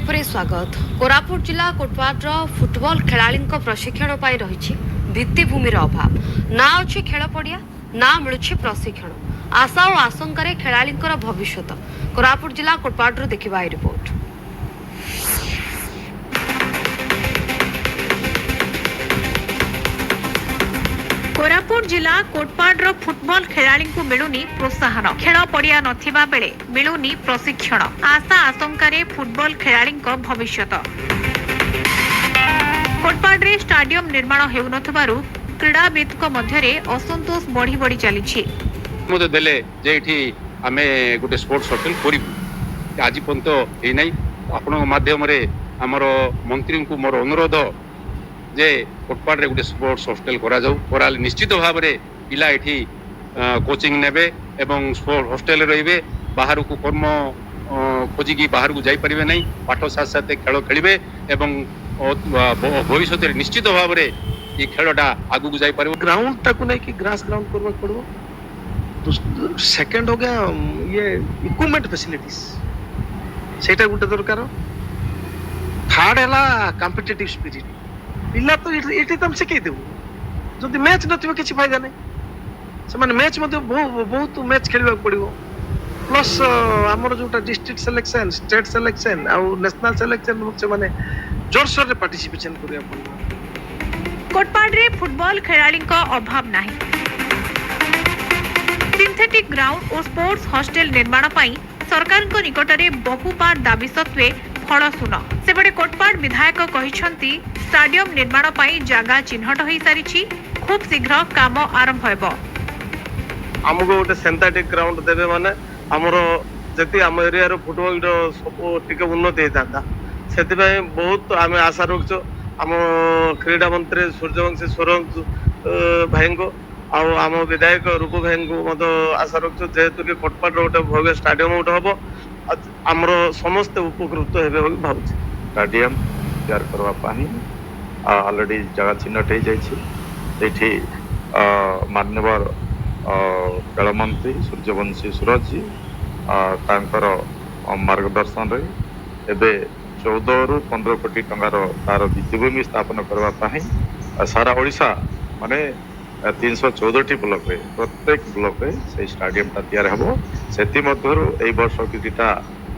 Break स्वागत। कोरापुट जिला कोटपाडर football खेलाड़ी प्रशिक्षण रही भित्तिभूमिर अभाव ना अच्छी खेल पड़िया ना मिलूची प्रशिक्षण आशा और आशंकार खेलाड़ी भविष्य कोरापुट जिला कोटपाडर देखा रिपोर्ट। कोरापुट जिला कोटपाडर फुटबॉल खेलाड़ी को मिलुनी प्रोत्साहन खेल पड़िया नथिबा बेले मिलुनी प्रशिक्षण आशा आशंकार फुटबॉल खेलाड़ी भविष्य। कोटपाडरे स्टाडियम निर्माण हेउनथबारु क्रीड़ाविद मध्य असंतोष बढ़ी बढ़ी चली मते देले जे इठी आमे गुटे स्पोर्ट्स होटल करिबु आज पर्यंत हे नै आपन माध्यम रे हमर मंत्री को मोर अनुरोध जे कोटपाडरे गुटे स्पोर्ट्स हॉस्टल करा जाऊ कराले निश्चित भाव रे पिला एठी कोचिंग नेबे एवं स्पोर्ट्स हॉस्टल रहिबे बाहर को कर्म खोजी की बाहर को जाई परिबे नै पाठ साथ साथ खेल खेलिबे एवं भविष्य रे निश्चित भाव रे ये खेलटा आगु को जाई परिबे। ग्राउंड तक नै कि ग्रास ग्राउंड करबा पड़बो। तो सेकंड हो गया ये इक्विपमेंट फैसिलिटीज सेटा गुटे दरकार। थर्ड हैला कॉम्पिटिटिव स्पिरिट पिला तो एठी तम से कहि देबो जदि मैच नथिबो किछि फायदा नै से माने मैच मध्ये बहुत मैच खेलबा पड़िबो प्लस हमर जोटा डिस्ट्रिक्ट सिलेक्शन स्टेट सिलेक्शन आ नेशनल सिलेक्शन से माने जोरसोर रे पार्टिसिपेशन करिया पड़िबो। कोटपाडरे फुटबॉल खेलाड़ी अभाव नाही। सिंथेटिक ग्राउंड और स्पोर्ट्स हॉस्टल निर्माण पाई सरकार को निकटरे बहु बार दाबी सत्वे फल सुन सेबडे कोटपाड विधायक कहिसंती स्टाडियम निर्माण पाई जागा चिन्हट होई सारिछि खूब शीघ्र काम आरंभ हेबो। हमको गोटे सिंथेटिक ग्राउंड देबे माने हमरो जति हम एरिया रो फुटबॉल रो सब टिके उन्नति हेताता सेति पय बहुत आमे आशा रखछो हम क्रीडा मंत्री सूर्यवंशी सोरंग भाई को आम विधायक रूप भाई को मत आशा रखछो जेहेतु कि कोटपाड रो गोटे भव्य स्टाडियम गोटे हबो आमर समस्त उपकृत हेबे बोली भाबुछि। स्टाडियम तैयार करबा पानी ऑलरेडी जगह चिन्हट हो जाइए मान्यवर खेल मंत्री सूर्यवंशी सूरज जी तांकर मार्गदर्शन रे एबे 14 ରୁ 15 कोटी टंकार तार भित्तिभूमि स्थापन करने सारा ओडिशा माने 314 ब्लॉक रे प्रत्येक ब्लॉक रे से स्टाडियम ता तैयार हबो सेति मध्यरु एई वर्ष किटा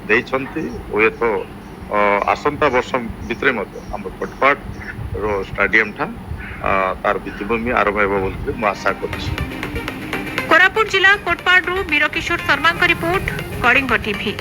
देइछंती ओए तो आसंता वर्ष भितरे मध्य हम कोटपाड रो स्टाडियम था तार भित्तिभूमि आरंभ हेबो बोली मु आशा करछि। कोरापुट जिला कोटपाड रो वीरकिशोर शर्मा का रिपोर्ट कलिंग टीवी।